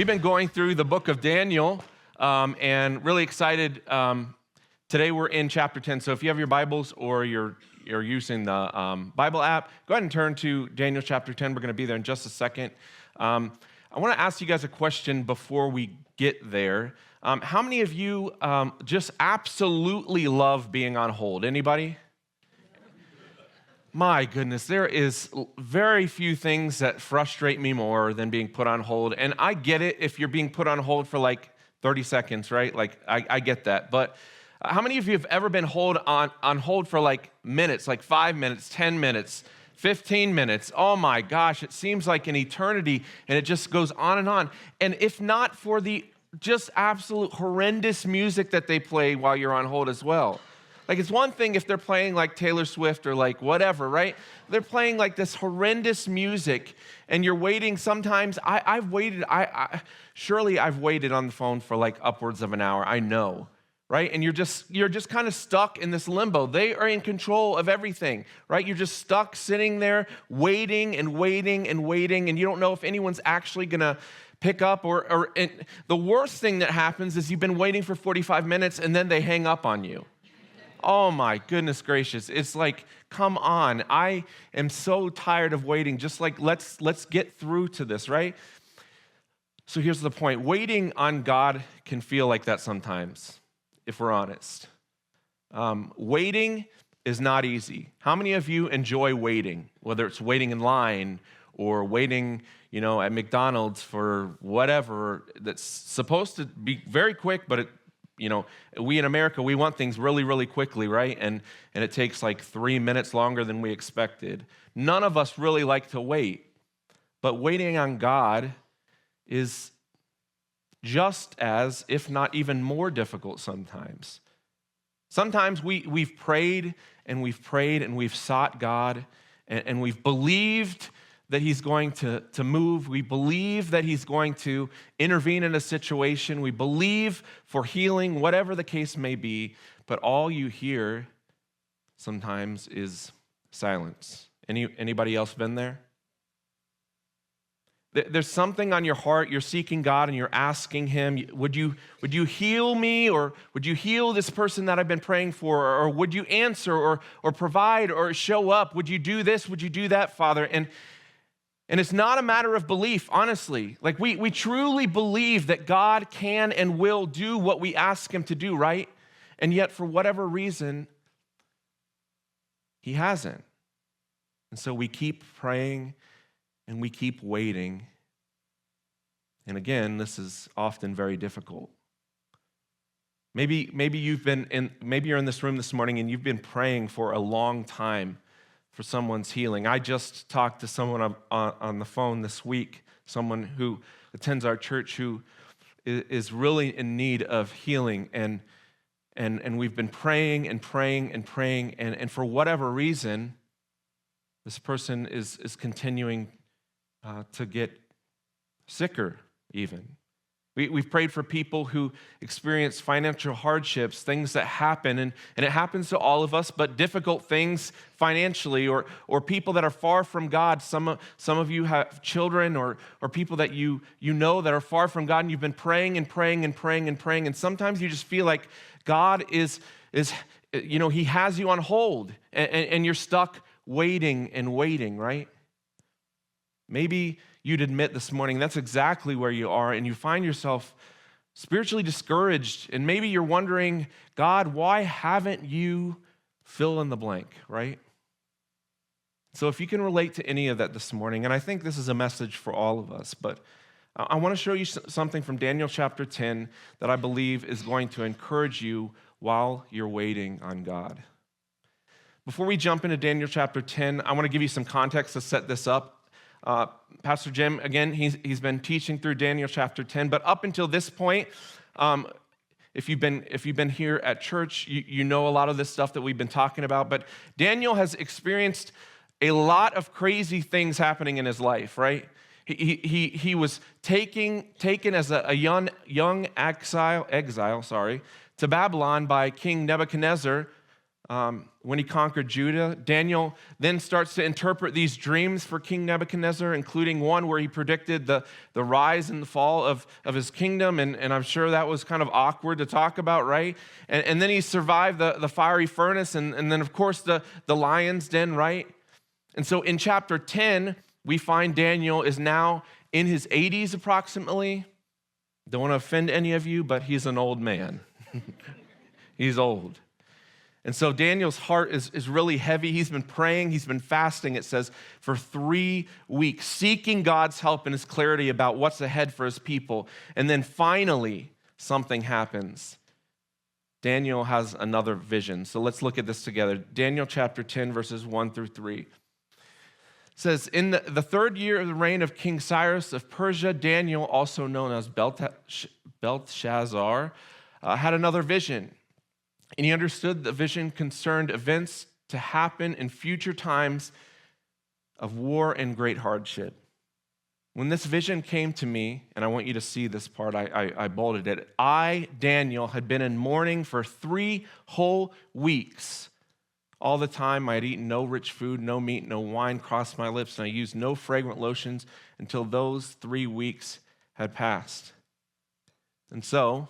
We've been going through the book of Daniel and really excited. Today we're in chapter 10. So if you have your Bibles or you're using the Bible app, go ahead and turn to Daniel chapter 10. We're going to be there in just a second. I want to ask you guys a question before we get there. How many of you just absolutely love being on hold? Anybody? My goodness, there is very few things that frustrate me more than being put on hold. And I get it if you're being put on hold for like 30 seconds, right? Like, I get that. But how many of you have ever been on hold for like minutes, like 5 minutes, 10 minutes, 15 minutes? Oh my gosh, it seems like an eternity, and it just goes on and on. And if not for the just absolute horrendous music that they play while you're on hold as well. Like, it's one thing if they're playing like Taylor Swift or like whatever, right? They're playing like this horrendous music, and you're waiting. Sometimes I've waited. Surely I've waited on the phone for like upwards of an hour. I know, right? And you're just kind of stuck in this limbo. They are in control of everything, right? You're just stuck sitting there waiting and waiting and waiting, and you don't know if anyone's actually gonna pick up. And the worst thing that happens is you've been waiting for 45 minutes, and then they hang up on you. Oh my goodness gracious. It's like, come on. I am so tired of waiting. Just like, let's get through to this, right? So here's the point. Waiting on God can feel like that sometimes, if we're honest. Waiting is not easy. How many of you enjoy waiting? Whether it's waiting in line or waiting, at McDonald's for whatever that's supposed to be very quick, but we in America, we want things really, really quickly, right? And it takes like 3 minutes longer than we expected. None of us really like to wait, but waiting on God is just as, if not even more difficult sometimes. Sometimes we've prayed and we've prayed and we've sought God and we've believed that he's going to move. We believe that he's going to intervene in a situation. We believe for healing, whatever the case may be, but all you hear sometimes is silence. Anybody else been there? There's something on your heart, you're seeking God and you're asking him, would you heal me, or would you heal this person that I've been praying for, or would you answer or provide or show up? Would you do this? Would you do that, Father? And it's not a matter of belief, honestly. Like, we truly believe that God can and will do what we ask him to do, right? And yet, for whatever reason, he hasn't. And so we keep praying and we keep waiting. And again, this is often very difficult. Maybe you're in this room this morning and you've been praying for a long time for someone's healing. I just talked to someone on the phone this week, someone who attends our church who is really in need of healing, and we've been praying and praying and praying, and for whatever reason, this person is continuing to get sicker even. We've prayed for people who experience financial hardships, things that happen, and it happens to all of us, but difficult things financially, or people that are far from God. Some of you have children or people that you know that are far from God, and you've been praying and praying and praying and praying, and sometimes you just feel like God is he has you on hold, and you're stuck waiting and waiting, right? Maybe you'd admit this morning that's exactly where you are, and you find yourself spiritually discouraged, and maybe you're wondering, God, why haven't you fill in the blank, right? So if you can relate to any of that this morning, and I think this is a message for all of us, but I want to show you something from Daniel chapter 10 that I believe is going to encourage you while you're waiting on God. Before we jump into Daniel chapter 10, I want to give you some context to set this up. Pastor Jim, again, he's been teaching through Daniel chapter 10, but up until this point, if you've been here at church, you know a lot of this stuff that we've been talking about, but Daniel has experienced a lot of crazy things happening in his life, right? He was taken as a young exile to Babylon by King Nebuchadnezzar when he conquered Judah. Daniel then starts to interpret these dreams for King Nebuchadnezzar, including one where he predicted the rise and the fall of his kingdom, and I'm sure that was kind of awkward to talk about, right? And then he survived the fiery furnace, and then, of course, the lion's den, right? And so in chapter 10, we find Daniel is now in his 80s approximately. Don't want to offend any of you, but he's an old man. He's old. And so Daniel's heart is really heavy. He's been praying, he's been fasting, it says, for 3 weeks, seeking God's help and his clarity about what's ahead for his people. And then finally, something happens. Daniel has another vision. So let's look at this together. Daniel chapter 10, verses 1 through 3. It says, in the third year of the reign of King Cyrus of Persia, Daniel, also known as Belteshazzar, had another vision. And he understood the vision concerned events to happen in future times of war and great hardship. When this vision came to me, and I want you to see this part, I bolded it. I, Daniel, had been in mourning for 3 whole weeks. All the time I had eaten no rich food, no meat, no wine crossed my lips, and I used no fragrant lotions until those 3 weeks had passed. And so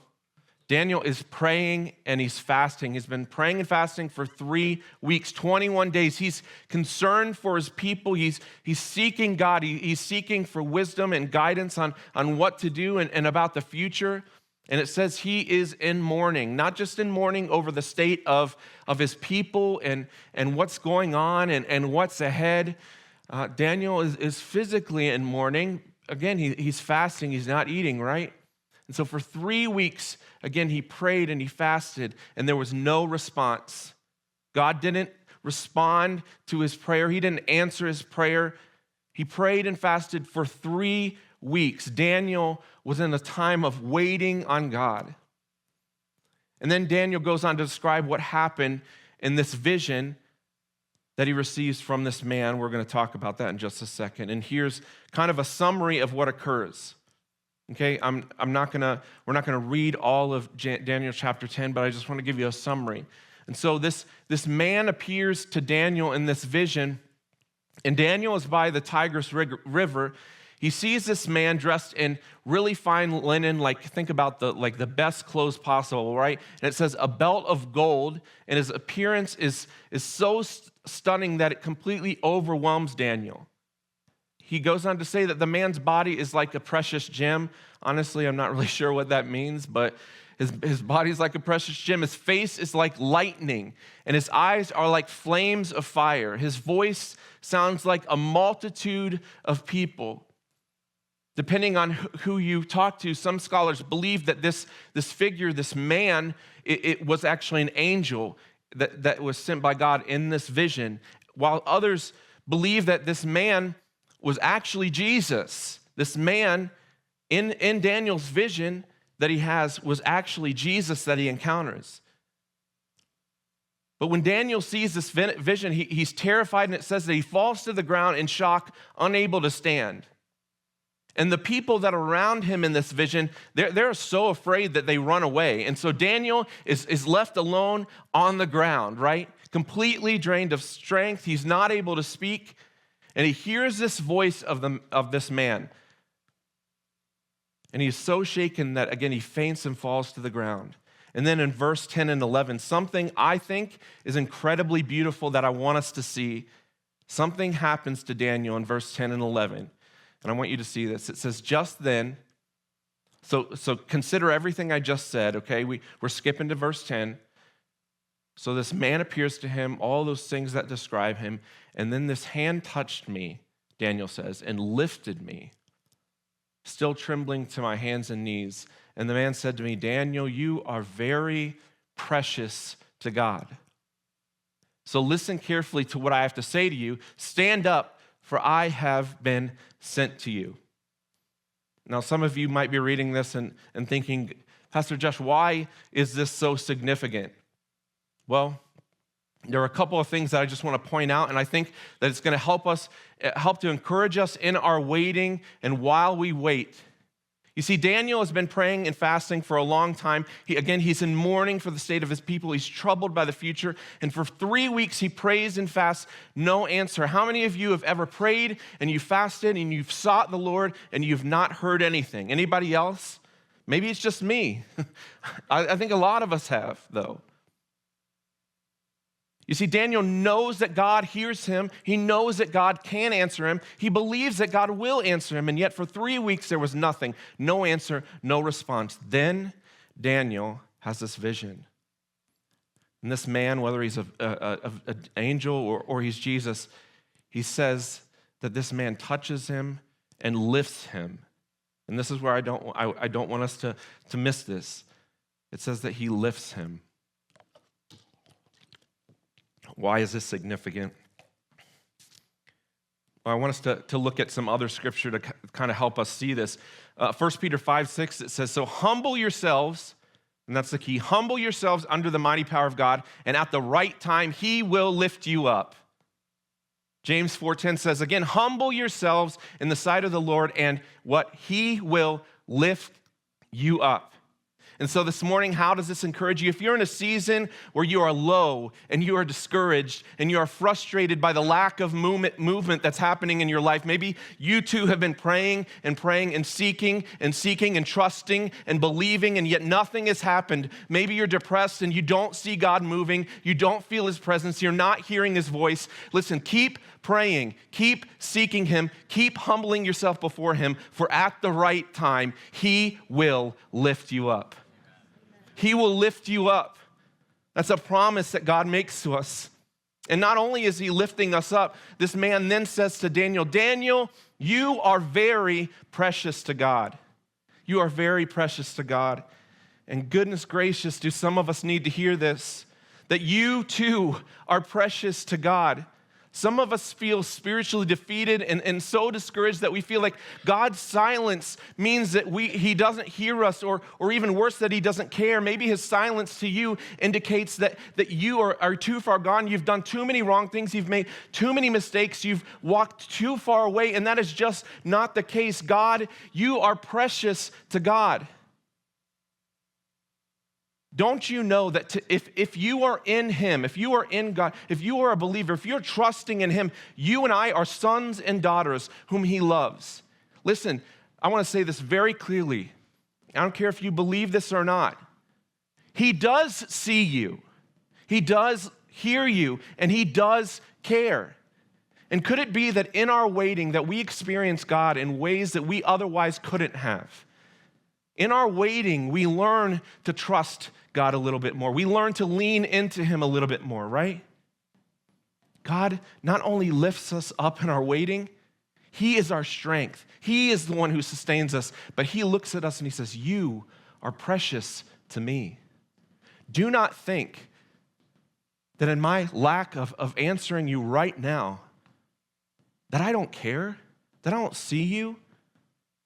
Daniel is praying and he's fasting. He's been praying and fasting for 3 weeks, 21 days. He's concerned for his people. He's seeking God. He's seeking for wisdom and guidance on what to do and about the future. And it says he is in mourning, not just in mourning over the state of his people and what's going on and what's ahead. Daniel is physically in mourning. Again, he's fasting. He's not eating, right? And so for 3 weeks, again, he prayed and he fasted, and there was no response. God didn't respond to his prayer. He didn't answer his prayer. He prayed and fasted for 3 weeks. Daniel was in a time of waiting on God. And then Daniel goes on to describe what happened in this vision that he receives from this man. We're going to talk about that in just a second. And here's kind of a summary of what occurs. Okay, we're not gonna read all of Daniel chapter 10, but I just want to give you a summary. And so this man appears to Daniel in this vision, and Daniel is by the Tigris River. He sees this man dressed in really fine linen, like think about the best clothes possible, right? And it says a belt of gold, and his appearance is so stunning that it completely overwhelms Daniel. He goes on to say that the man's body is like a precious gem. Honestly, I'm not really sure what that means, but his body is like a precious gem. His face is like lightning, and his eyes are like flames of fire. His voice sounds like a multitude of people. Depending on who you talk to, some scholars believe that this figure, this man, it was actually an angel that was sent by God in this vision, while others believe that this man was actually Jesus. This man in Daniel's vision that he has was actually Jesus that he encounters. But when Daniel sees this vision, he's terrified, and it says that he falls to the ground in shock, unable to stand. And the people that are around him in this vision, they're so afraid that they run away. And so Daniel is left alone on the ground, right? Completely drained of strength. He's not able to speak. And he hears this voice of this man. And he's so shaken that, again, he faints and falls to the ground. And then in verse 10 and 11, something I think is incredibly beautiful that I want us to see. Something happens to Daniel in verse 10 and 11. And I want you to see this. It says, just then, so consider everything I just said, okay? We're skipping to verse 10. So this man appears to him, all those things that describe him, and then this hand touched me, Daniel says, and lifted me, still trembling to my hands and knees. And the man said to me, Daniel, you are very precious to God. So listen carefully to what I have to say to you. Stand up, for I have been sent to you. Now, some of you might be reading this and thinking, Pastor Josh, why is this so significant? Well, there are a couple of things that I just want to point out, and I think that it's going to help to encourage us in our waiting and while we wait. You see, Daniel has been praying and fasting for a long time. He's in mourning for the state of his people. He's troubled by the future. And for 3 weeks, he prays and fasts, no answer. How many of you have ever prayed and you fasted and you've sought the Lord and you've not heard anything? Anybody else? Maybe it's just me. I think a lot of us have, though. You see, Daniel knows that God hears him. He knows that God can answer him. He believes that God will answer him. And yet for 3 weeks, there was nothing, no answer, no response. Then Daniel has this vision. And this man, whether he's an angel or he's Jesus, he says that this man touches him and lifts him. And this is where I don't want us to miss this. It says that he lifts him. Why is this significant? Well, I want us to look at some other scripture to kind of help us see this. 1 Peter 5:6, it says, so humble yourselves, and that's the key, humble yourselves under the mighty power of God, and at the right time, he will lift you up. James 4:10 says, again, humble yourselves in the sight of the Lord, and what? He will lift you up. And so this morning, how does this encourage you? If you're in a season where you are low and you are discouraged and you are frustrated by the lack of movement that's happening in your life, maybe you too have been praying and seeking and trusting and believing, and yet nothing has happened. Maybe you're depressed and you don't see God moving. You don't feel his presence. You're not hearing his voice. Listen, keep praying, keep seeking him, keep humbling yourself before him, for at the right time, he will lift you up. He will lift you up. That's a promise that God makes to us. And not only is he lifting us up, this man then says to Daniel, Daniel, you are very precious to God. You are very precious to God. And goodness gracious, do some of us need to hear this, that you too are precious to God. Some of us feel spiritually defeated and so discouraged that we feel like God's silence means that he doesn't hear us, or even worse, that he doesn't care. Maybe his silence to you indicates that you are too far gone. You've done too many wrong things. You've made too many mistakes. You've walked too far away, and that is just not the case. God, you are precious to God. Don't you know that if you are in him, if you are in God, if you are a believer, if you're trusting in him, you and I are sons and daughters whom he loves. Listen, I want to say this very clearly. I don't care if you believe this or not. He does see you. He does hear you, and he does care. And could it be that in our waiting that we experience God in ways that we otherwise couldn't have? In our waiting, we learn to trust God a little bit more. We learn to lean into him a little bit more, right? God not only lifts us up in our waiting, he is our strength. He is the one who sustains us, but he looks at us and he says, you are precious to me. Do not think that in my lack of answering you right now, that I don't care, that I don't see you,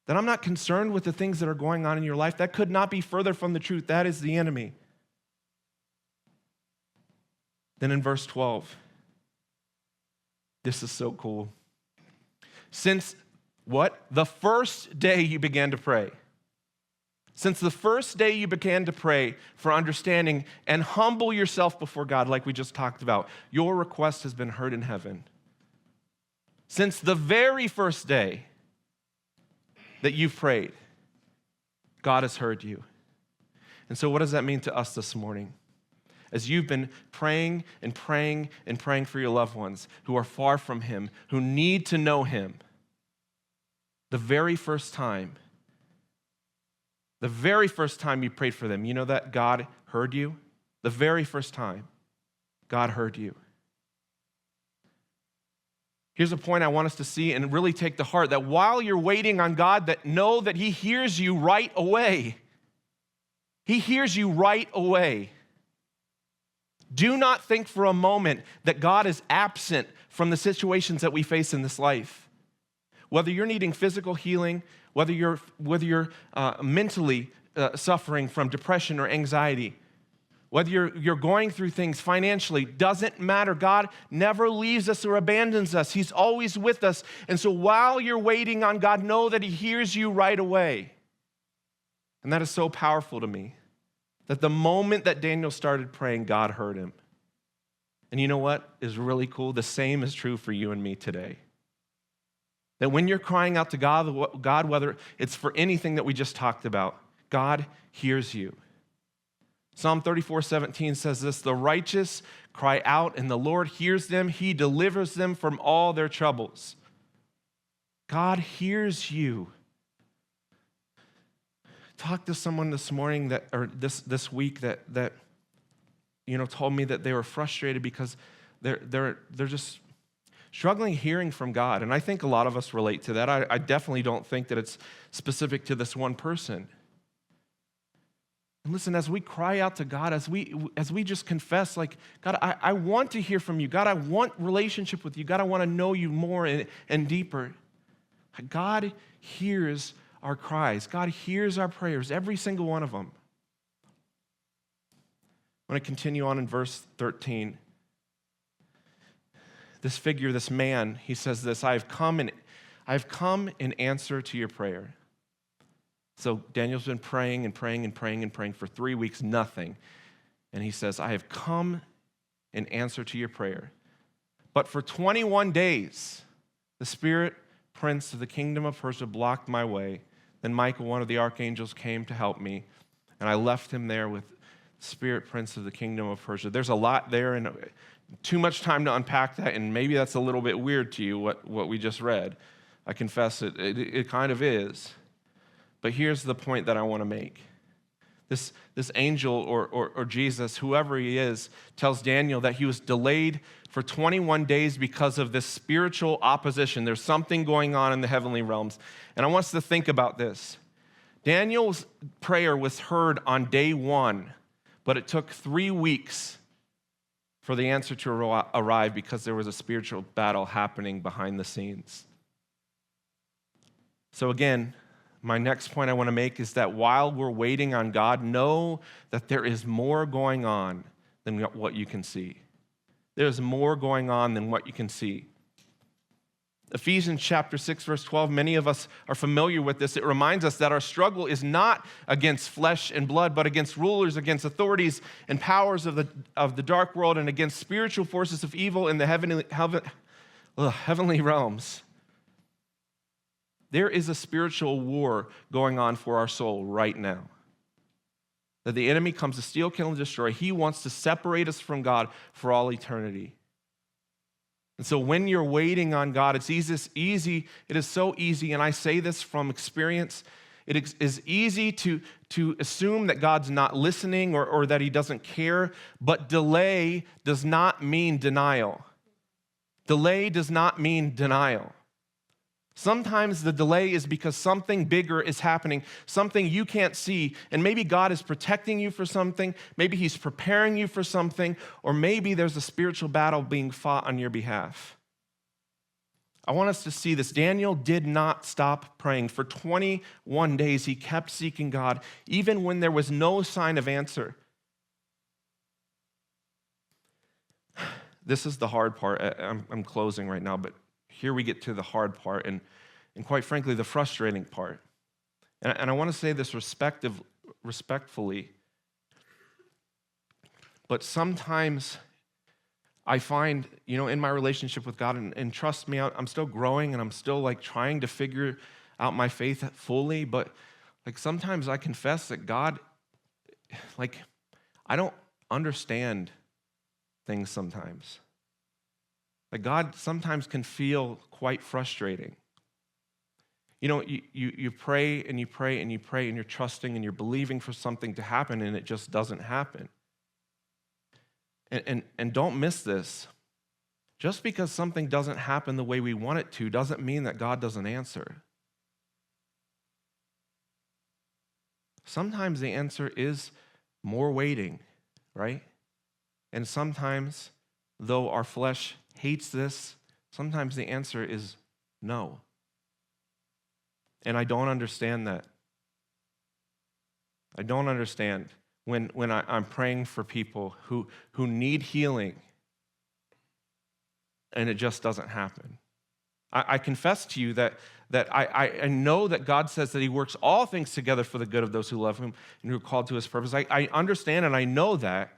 that I'm not concerned with the things that are going on in your life. That could not be further from the truth. That is the enemy. Then in verse 12, this is so cool. Since what? The first day you began to pray. Since the first day you began to pray for understanding and humble yourself before God, like we just talked about, your request has been heard in heaven. Since the very first day that you've prayed, God has heard you. And so what does that mean to us this morning? As you've been praying and praying and praying for your loved ones who are far from him, who need to know him, the very first time you prayed for them, you know that God heard you? The very first time, God heard you. Here's a point I want us to see and really take to heart, that while you're waiting on God, that know that he hears you right away. He hears you right away. Do not think for a moment that God is absent from the situations that we face in this life. Whether you're needing physical healing, whether you're mentally suffering from depression or anxiety, whether you're going through things financially, doesn't matter. God never leaves us or abandons us. He's always with us. And so while you're waiting on God, know that he hears you right away. And that is so powerful to me, that the moment that Daniel started praying, God heard him. And you know what is really cool? The same is true for you and me today. That when you're crying out to God, whether it's for anything that we just talked about, God hears you. Psalm 34:17 says this, the righteous cry out and the Lord hears them. He delivers them from all their troubles. God hears you. Talked to someone this morning this week that told me that they were frustrated because they're just struggling hearing from God. And I think a lot of us relate to that. I definitely don't think that it's specific to this one person. And listen, as we cry out to God, as we just confess, like, God, I want to hear from you. God, I want relationship with you. God, I want to know you more and deeper. God hears our cries. God hears our prayers, every single one of them. I want to continue on in verse 13. This figure, this man, he says this, I've come in answer to your prayer. So Daniel's been praying and praying and praying and praying for 3 weeks, nothing. And he says, I have come in answer to your prayer. But for 21 days, the spirit prince of the kingdom of Persia blocked my way. Then Michael, one of the archangels, came to help me, and I left him there with the spirit prince of the kingdom of Persia. There's a lot there, and too much time to unpack that, and maybe that's a little bit weird to you, what we just read. I confess it kind of is. But here's the point that I want to make. This angel or Jesus, whoever he is, tells Daniel that he was delayed for 21 days because of this spiritual opposition. There's something going on in the heavenly realms. And I want us to think about this. Daniel's prayer was heard on day 1, but it took 3 weeks for the answer to arrive because there was a spiritual battle happening behind the scenes. So again, my next point I want to make is that while we're waiting on God, know that there is more going on than what you can see. There's more going on than what you can see. Ephesians chapter 6, verse 12, many of us are familiar with this. It reminds us that our struggle is not against flesh and blood, but against rulers, against authorities and powers of the dark world, and against spiritual forces of evil in the heavenly realms. There is a spiritual war going on for our soul right now. That the enemy comes to steal, kill, and destroy. He wants to separate us from God for all eternity. And so when you're waiting on God, it's easy. It is so easy, and I say this from experience. It is easy to assume that God's not listening or that he doesn't care, but delay does not mean denial. Delay does not mean denial. Sometimes the delay is because something bigger is happening, something you can't see, and maybe God is protecting you for something, maybe he's preparing you for something, or maybe there's a spiritual battle being fought on your behalf. I want us to see this. Daniel did not stop praying. For 21 days, he kept seeking God, even when there was no sign of answer. This is the hard part. I'm closing right now, but here we get to the hard part and quite frankly, the frustrating part. And I want to say this respectfully, but sometimes I find, in my relationship with God, and trust me, I'm still growing and I'm still trying to figure out my faith fully, but sometimes I confess that God, I don't understand things sometimes. God sometimes can feel quite frustrating. You pray and you pray and you pray and you're trusting and you're believing for something to happen and it just doesn't happen. And don't miss this. Just because something doesn't happen the way we want it to doesn't mean that God doesn't answer. Sometimes the answer is more waiting, right? And sometimes, though our flesh hates this, sometimes the answer is no. And I don't understand that. I don't understand when I'm praying for people who need healing and it just doesn't happen. I confess to you that I know that God says that he works all things together for the good of those who love him and who are called to his purpose. I understand and I know that.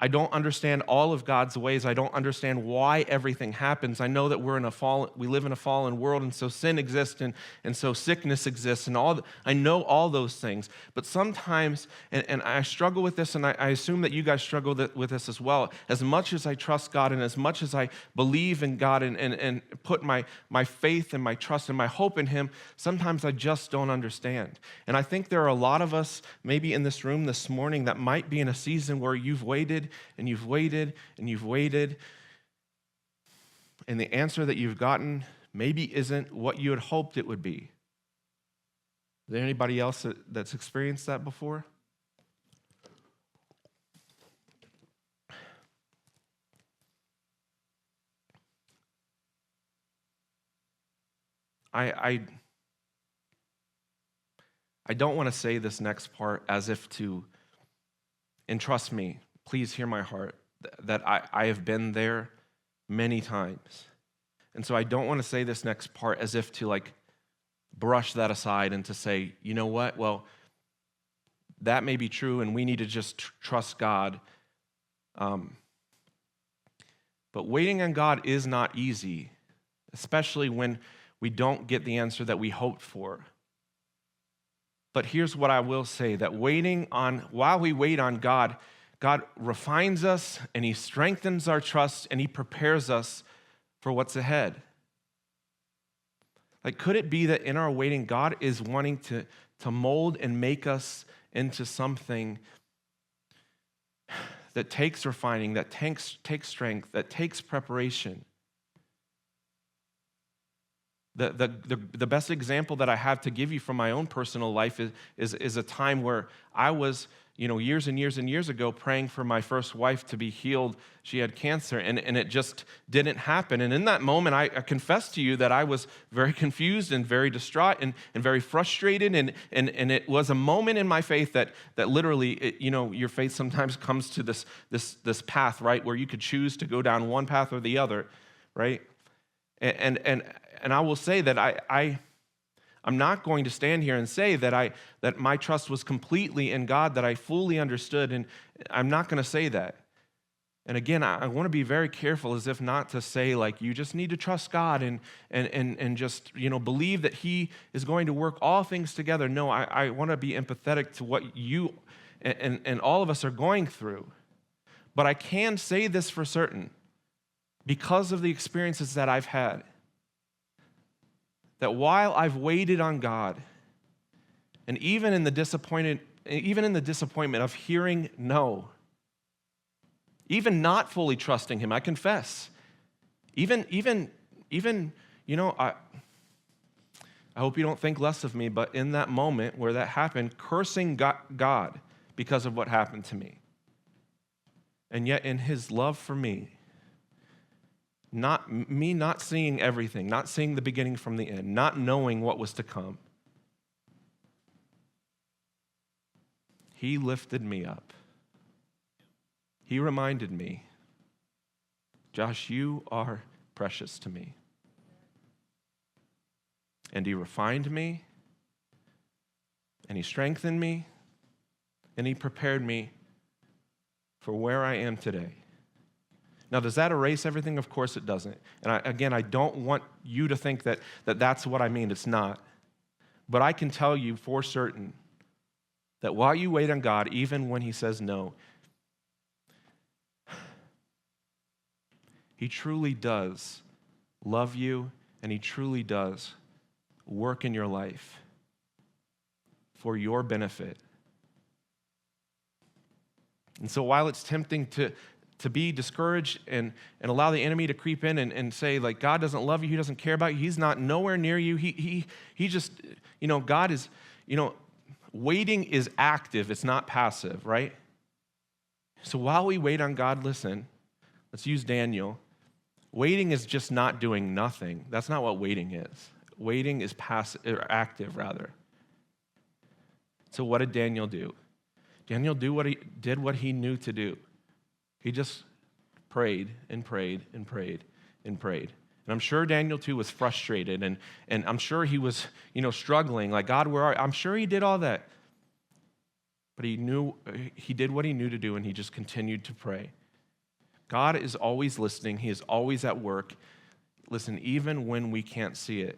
I don't understand all of God's ways. I don't understand why everything happens. I know that we live in a fallen world, and so sin exists, and so sickness exists, and I know all those things. But sometimes, and I struggle with this, and I assume that you guys struggle with this as well. As much as I trust God, and as much as I believe in God, and put my faith and my trust and my hope in him, sometimes I just don't understand. And I think there are a lot of us, maybe in this room this morning, that might be in a season where you've waited, and you've waited, and you've waited, and the answer that you've gotten maybe isn't what you had hoped it would be. Is there anybody else that's experienced that before? I don't want to say this next part as if to, and trust me, please hear my heart, that I have been there many times. And so I don't want to say this next part as if to like brush that aside and to say, you know what, well, that may be true and we need to just trust God. But waiting on God is not easy, especially when we don't get the answer that we hoped for. But here's what I will say, that while we wait on God, God refines us and he strengthens our trust and he prepares us for what's ahead. Like, could it be that in our waiting, God is wanting to mold and make us into something that takes refining, that takes strength, that takes preparation? The best example that I have to give you from my own personal life is a time where I was, years and years and years ago, praying for my first wife to be healed. She had cancer, and it just didn't happen. And in that moment, I confess to you that I was very confused and very distraught and very frustrated. And it was a moment in my faith that literally, your faith sometimes comes to this path, right, where you could choose to go down one path or the other, right? And I will say that I'm not going to stand here and say that my trust was completely in God, that I fully understood, and I'm not going to say that. And again, I want to be very careful, as if not to say, like, you just need to trust God and just, believe that he is going to work all things together. No, I want to be empathetic to what you and all of us are going through. But I can say this for certain, because of the experiences that I've had, that while I've waited on God, and even in the disappointment of hearing no, even not fully trusting him, I confess, I hope you don't think less of me, but in that moment where that happened, cursing God because of what happened to me. And yet in his love for me, not seeing everything, not seeing the beginning from the end, not knowing what was to come, he lifted me up. He reminded me, Josh, you are precious to me. And he refined me, and he strengthened me, and he prepared me for where I am today. Now, does that erase everything? Of course it doesn't. And I don't want you to think that that's what I mean. It's not. But I can tell you for certain that while you wait on God, even when he says no, he truly does love you, and he truly does work in your life for your benefit. And so while it's tempting to be discouraged and allow the enemy to creep in and say, like, God doesn't love you, he doesn't care about you, he's not nowhere near you, he just, God is, waiting is active, it's not passive, right? So while we wait on God, listen, let's use Daniel. Waiting is just not doing nothing. That's not what waiting is. Waiting is passive, or active, rather. So what did Daniel do? Daniel did what he knew to do. He just prayed and prayed and prayed and prayed. And I'm sure Daniel too was frustrated, and I'm sure he was, struggling, like, God, where are you? I'm sure he did all that. But he did what he knew to do, and he just continued to pray. God is always listening. He is always at work. Listen, even when we can't see it,